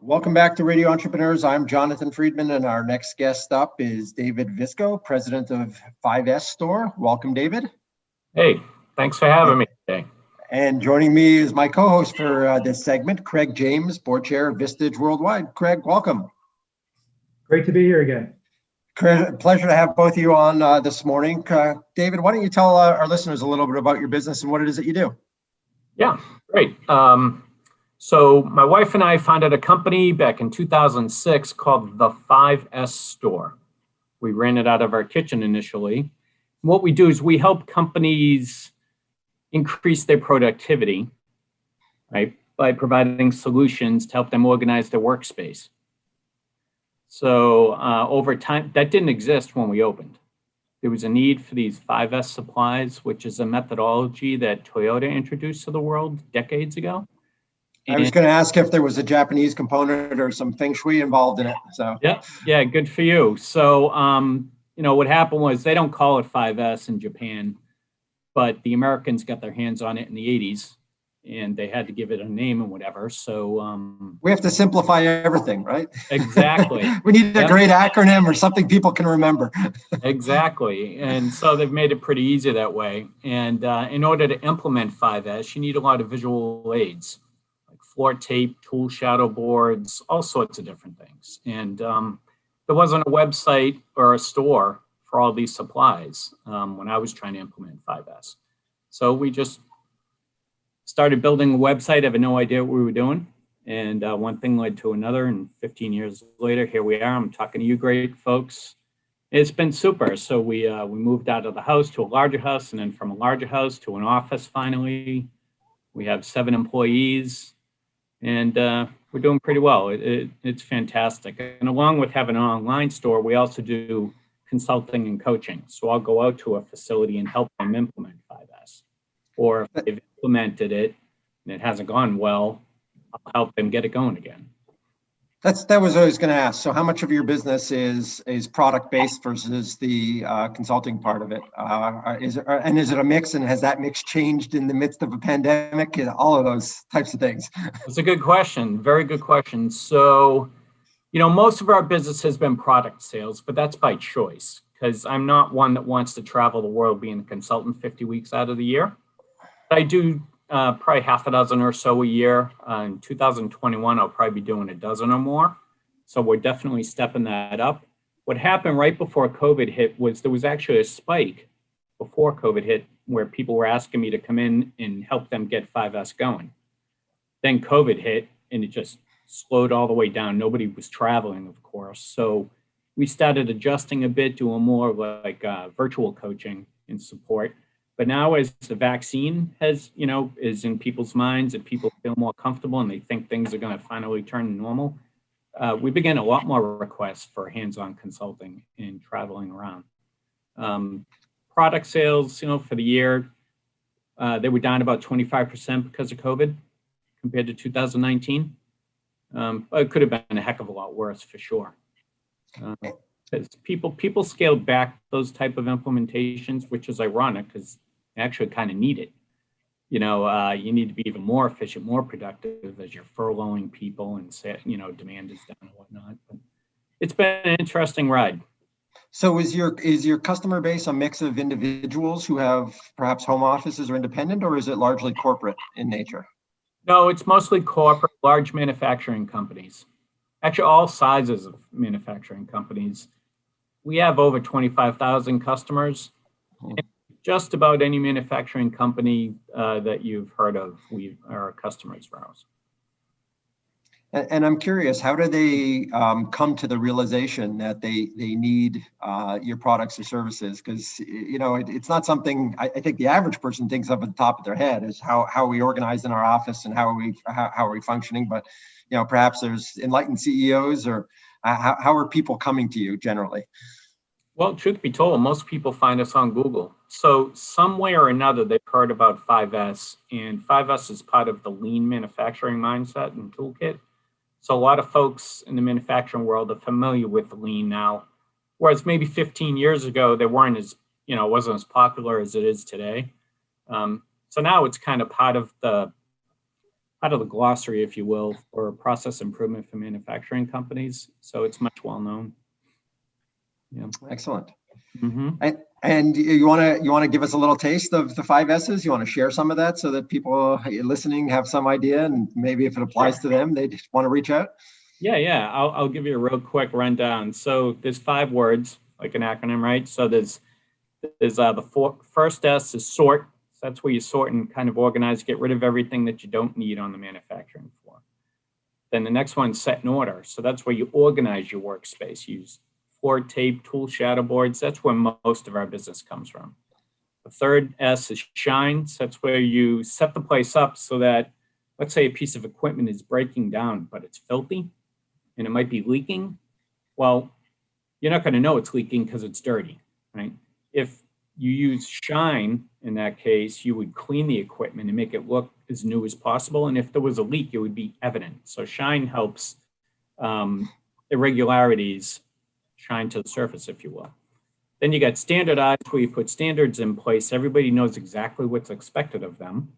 Welcome back to Radio Entrepreneurs. I'm Jonathan Freedman, and our next guest up is David Visco, president of 5S Store. Welcome, David. Hey, thanks for having me today. And joining me is my co-host for this segment, Craig James, board chair of Vistage Worldwide. Craig, welcome. Great to be here again. Craig, pleasure to have both of you on this morning. David, why don't you tell our listeners a little bit about your business and what it is that you do? Yeah, great. So my wife and I founded a company back in 2006 called the 5S Store. We ran it out of our kitchen initially. What we do is we help companies increase their productivity, right, by providing solutions to help them organize their workspace. So over time, that didn't exist when we opened. There was a need for these 5S supplies, which is a methodology that Toyota introduced to the world decades ago. I was going to ask if there was a Japanese component or some feng shui involved in it. So yeah, good for you. So what happened was they don't call it 5S in Japan, but the Americans got their hands on it in the 80s, and they had to give it a name and whatever. So we have to simplify everything, right? Exactly. We need a great acronym or something people can remember. Exactly. And so they've made it pretty easy that way. And in order to implement 5S, you need a lot of visual aids, floor tape, tool shadow boards, all sorts of different things. And there wasn't a website or a store for all these supplies when I was trying to implement 5S. So we just started building a website. I had no idea what we were doing. And one thing led to another. And 15 years later, here we are. I'm talking to you great folks. It's been super. So we moved out of the house to a larger house, and then from a larger house to an office finally. We have 7 employees. And we're doing pretty well. It's fantastic. And along with having an online store, we also do consulting and coaching. So I'll go out to a facility and help them implement 5S. Or if they've implemented it and it hasn't gone well, I'll help them get it going again. That was what I was going to ask. So how much of your business is product-based versus the consulting part of it? Is it a mix, and has that mix changed in the midst of a pandemic? All of those types of things. That's a good question. Very good question. So, most of our business has been product sales, but that's by choice, because I'm not one that wants to travel the world being a consultant 50 weeks out of the year. I do probably half a dozen or so a year. In 2021, I'll probably be doing a dozen or more. So we're definitely stepping that up. What happened right before COVID hit was there was actually a spike before COVID hit where people were asking me to come in and help them get 5S going. Then COVID hit and it just slowed all the way down. Nobody was traveling, of course. So we started adjusting a bit, doing more like virtual coaching and support. But now as the vaccine is in people's minds and people feel more comfortable and they think things are going to finally turn to normal, we begin a lot more requests for hands-on consulting and traveling around. Product sales, for the year, they were down about 25% because of COVID compared to 2019. But it could have been a heck of a lot worse for sure. Because people scaled back those type of implementations, which is ironic because you actually kind of need it. You need to be even more efficient, more productive as you're furloughing people and demand is down and whatnot. But it's been an interesting ride. So is your customer base a mix of individuals who have perhaps home offices or independent, or is it largely corporate in nature? No, it's mostly corporate, large manufacturing companies. Actually, all sizes of manufacturing companies. We have over 25,000 customers. Just about any manufacturing company that you've heard of, we are customers for ours. And I'm curious, how do they come to the realization that they need your products or services? Because it's not something I think the average person thinks of at the top of their head is how we organize in our office and how are we functioning. But perhaps there's enlightened CEOs, or how are people coming to you generally? Well, truth be told, most people find us on Google. So some way or another, they've heard about 5S, and 5S is part of the lean manufacturing mindset and toolkit. So a lot of folks in the manufacturing world are familiar with lean now, whereas maybe 15 years ago, they weren't as, wasn't as popular as it is today. So now it's kind of part of the out of the glossary, if you will, for process improvement for manufacturing companies. So it's much well known. Yeah. Excellent. Mm-hmm. And you want to give us a little taste of the 5 S's? You want to share some of that so that people listening have some idea, and maybe if it applies to them, they just want to reach out? Yeah. I'll give you a real quick rundown. So there's 5 words, like an acronym, right? So there's the first S is sort. So that's where you sort and kind of organize, get rid of everything that you don't need on the manufacturing floor. Then the next one, set in order. So that's where you organize your workspace. Use floor tape, tool shadow boards. That's where most of our business comes from. The third S is shine. So that's where you set the place up so that, let's say a piece of equipment is breaking down, but it's filthy and it might be leaking. Well, you're not going to know it's leaking because it's dirty, right? If you use shine, in that case, you would clean the equipment and make it look as new as possible. And if there was a leak, it would be evident. So shine helps irregularities shine to the surface, if you will. Then you got standardized, where you put standards in place. Everybody knows exactly what's expected of them.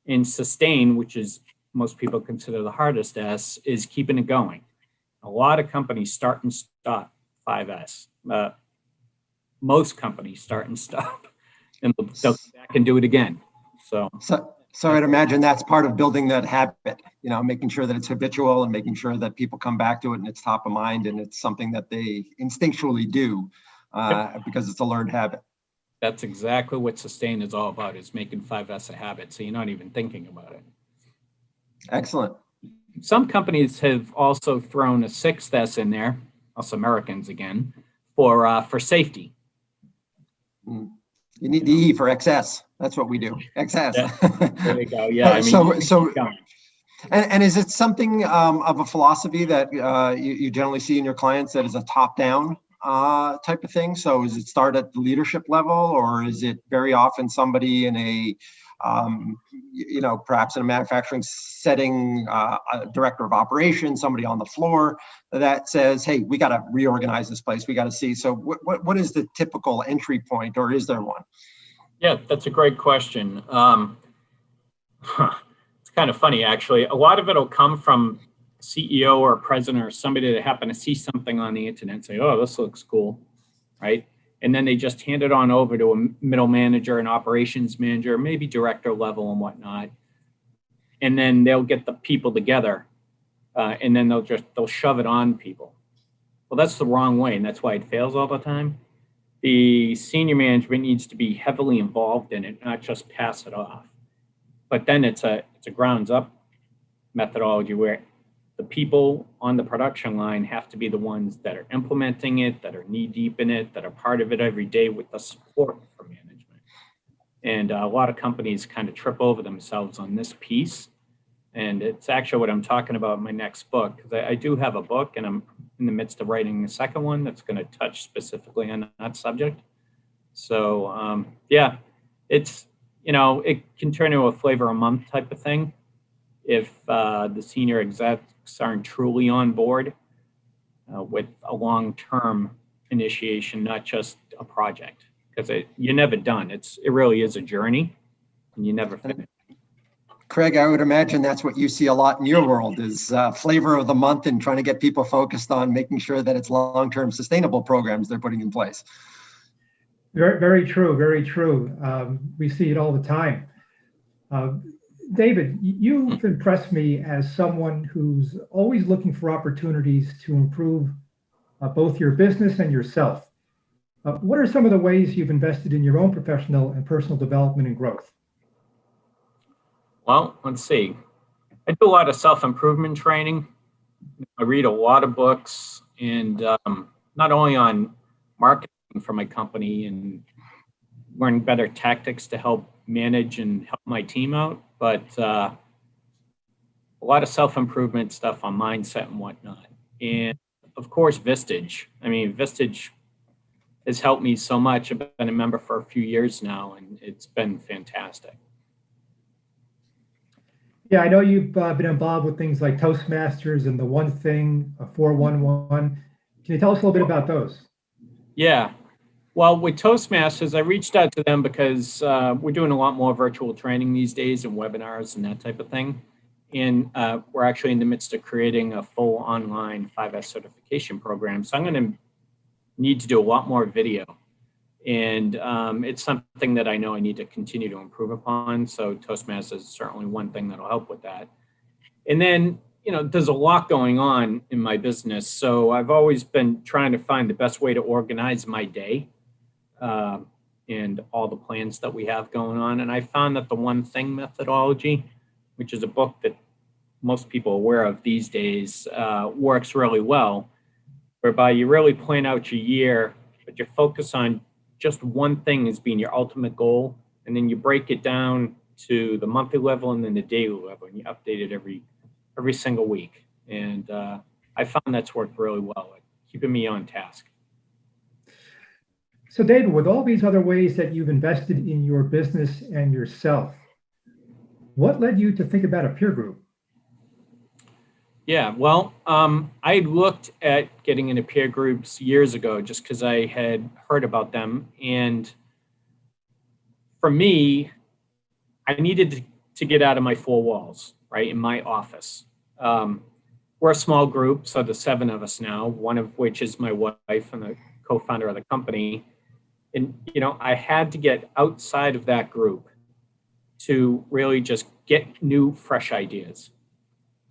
And sustain, which is most people consider the hardest S, is keeping it going. A lot of companies start and stop 5S. Most companies start and stop, and they'll come back and do it again. So I'd imagine that's part of building that habit, making sure that it's habitual and making sure that people come back to it and it's top of mind and it's something that they instinctually do because it's a learned habit. That's exactly what sustain is all about, is making 5S a habit. So you're not even thinking about it. Excellent. Some companies have also thrown a 6th S in there, us Americans again, for safety. You need the E for excess. That's what we do. Excess. There you go. Yeah. And is it something of a philosophy that you generally see in your clients that is a top-down type of thing? So is it start at the leadership level, or is it very often somebody in a perhaps in a manufacturing setting, a director of operations, somebody on the floor that says, hey, we got to reorganize this place. We got to see. So what is the typical entry point, or is there one? Yeah, that's a great question. It's kind of funny, actually. A lot of it will come from CEO or president or somebody that happened to see something on the internet and say, oh, this looks cool, right? And then they just hand it on over to a middle manager, an operations manager, maybe director level and whatnot. And then they'll get the people together and then they'll shove it on people. Well, that's the wrong way. And that's why it fails all the time. The senior management needs to be heavily involved in it, not just pass it off. But then it's a grounds up methodology where the people on the production line have to be the ones that are implementing it, that are knee deep in it, that are part of it every day with the support from management. And a lot of companies kind of trip over themselves on this piece. And it's actually what I'm talking about in my next book, because I do have a book and I'm in the midst of writing a second one that's going to touch specifically on that subject. So it's, it can turn into a flavor a month type of thing if the senior execs aren't truly on board with a long-term initiation, not just a project, because you're never done. It really is a journey, and you never finish. Craig, I would imagine that's what you see a lot in your world is flavor of the month and trying to get people focused on making sure that it's long-term sustainable programs they're putting in place. Very, very true. Very true. We see it all the time. David, you've impressed me as someone who's always looking for opportunities to improve both your business and yourself. What are some of the ways you've invested in your own professional and personal development and growth? Well, let's see. I do a lot of self-improvement training. I read a lot of books, and not only on marketing for my company and learning better tactics to help manage and help my team out, but a lot of self-improvement stuff on mindset and whatnot. And of course, Vistage. I mean, Vistage has helped me so much. I've been a member for a few years now, and it's been fantastic. Yeah, I know you've been involved with things like Toastmasters and the One Thing, 411. Can you tell us a little bit about those? Yeah. Well, with Toastmasters, I reached out to them because we're doing a lot more virtual training these days and webinars and that type of thing. And we're actually in the midst of creating a full online 5S certification program. So I'm going to need to do a lot more video. And it's something that I know I need to continue to improve upon. So Toastmasters is certainly one thing that'll help with that. And then, there's a lot going on in my business. So I've always been trying to find the best way to organize my day and all the plans that we have going on. And I found that the one thing methodology, which is a book that most people are aware of these days, works really well, whereby you really plan out your year, but you focus on just one thing as being your ultimate goal. And then you break it down to the monthly level and then the daily level, and you update it every single week. And I found that's worked really well, keeping me on task. So David, with all these other ways that you've invested in your business and yourself, what led you to think about a peer group? Yeah, well, I had looked at getting into peer groups years ago just because I had heard about them. And for me, I needed to get out of my four walls, right, in my office. We're a small group, so there's 7 of us now, one of which is my wife and the co-founder of the company. And, I had to get outside of that group to really just get new, fresh ideas.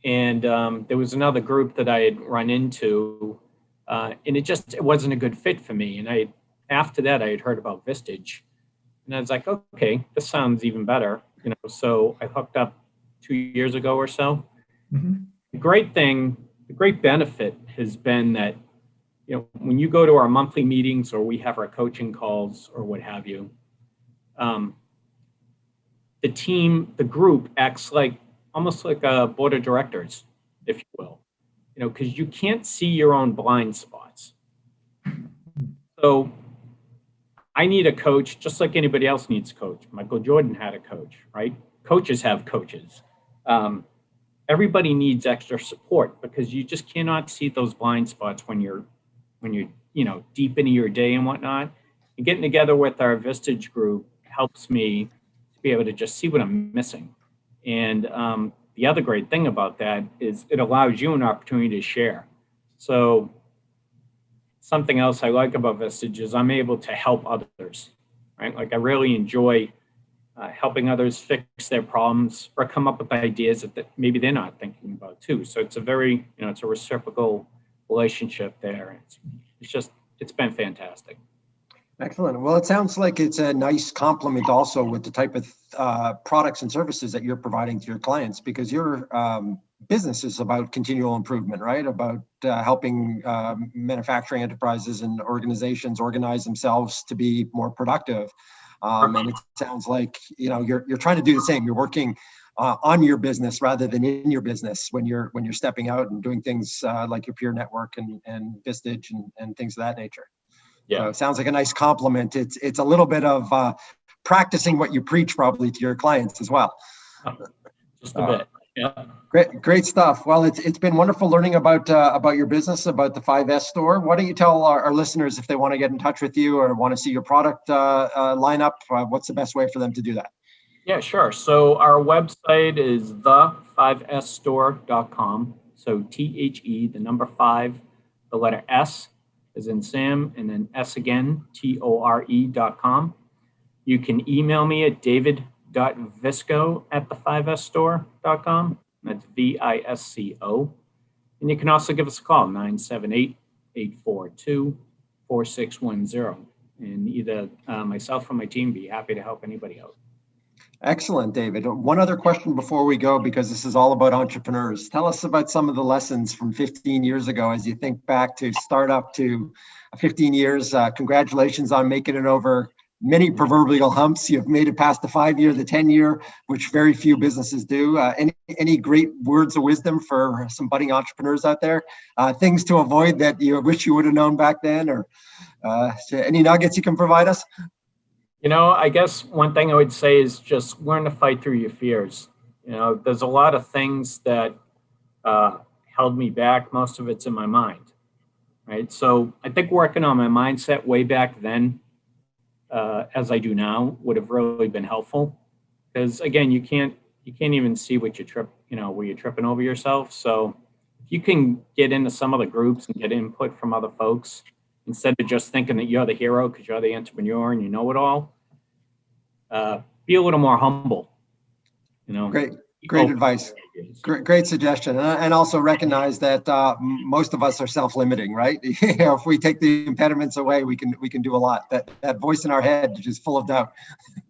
And there was another group that I had run into, and it wasn't a good fit for me. And after that, I had heard about Vistage, and I was like, okay, this sounds even better. So I hooked up 2 years ago or so. Mm-hmm. The great benefit has been that, when you go to our monthly meetings or we have our coaching calls or what have you, the group acts almost like a board of directors, if you will, because you can't see your own blind spots. So I need a coach just like anybody else needs a coach. Michael Jordan had a coach, right? Coaches have coaches. Everybody needs extra support because you just cannot see those blind spots when you're deep into your day and whatnot. And getting together with our Vistage group helps me to be able to just see what I'm missing. And the other great thing about that is it allows you an opportunity to share. So something else I like about Vistage is I'm able to help others, right? I really enjoy helping others fix their problems or come up with ideas that maybe they're not thinking about too. So it's a very, it's a reciprocal relationship there. It's been fantastic. Excellent. Well, it sounds like it's a nice complement also with the type of products and services that you're providing to your clients, because your business is about continual improvement, right? About helping manufacturing enterprises and organizations organize themselves to be more productive. And it sounds like, you're trying to do the same. You're working on your business rather than in your business when you're stepping out and doing things like your peer network and Vistage and things of that nature. Yeah. So it sounds like a nice compliment. It's a little bit of practicing what you preach probably to your clients as well. Just a bit. Yeah. Great stuff. Well, it's been wonderful learning about your business, about the 5S store. Why don't you tell our listeners if they want to get in touch with you or want to see your product lineup, what's the best way for them to do that? Yeah, sure. So our website is the5sstore.com. So THE, the number 5, the letter S as in Sam, and then S again, TORE.com. You can email me at david.visco@the5sstore.com. That's VISCO. And you can also give us a call, 978-842-4610. And either myself or my team be happy to help anybody out. Excellent, David. One other question before we go, because this is all about entrepreneurs. Tell us about some of the lessons from 15 years ago as you think back to startup to 15 years. Congratulations on making it over many proverbial humps. You've made it past the 5-year, the 10-year, which very few businesses do. Any great words of wisdom for some budding entrepreneurs out there? Things to avoid that you wish you would have known back then, or any nuggets you can provide us? I guess one thing I would say is just learn to fight through your fears. There's a lot of things that held me back. Most of it's in my mind, right? So I think working on my mindset way back then, as I do now, would have really been helpful. Because again, you can't even see what where you're tripping over yourself. So if you can get into some of the groups and get input from other folks, instead of just thinking that you're the hero because you're the entrepreneur and you know it all, be a little more humble. Great advice. Great suggestion. And also recognize that most of us are self-limiting, right? If we take the impediments away, we can do a lot. That voice in our head is just full of doubt.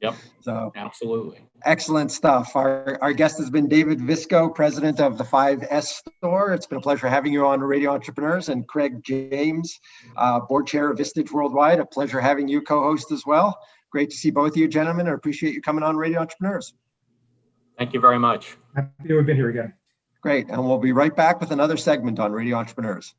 Yep. So absolutely. Excellent stuff. Our guest has been David Visco, president of the 5S store. It's been a pleasure having you on Radio Entrepreneurs, and Craig James, board chair of Vistage Worldwide. A pleasure having you co-host as well. Great to see both of you gentlemen. I appreciate you coming on Radio Entrepreneurs. Thank you very much. Happy to have been here again. Great. And we'll be right back with another segment on Radio Entrepreneurs.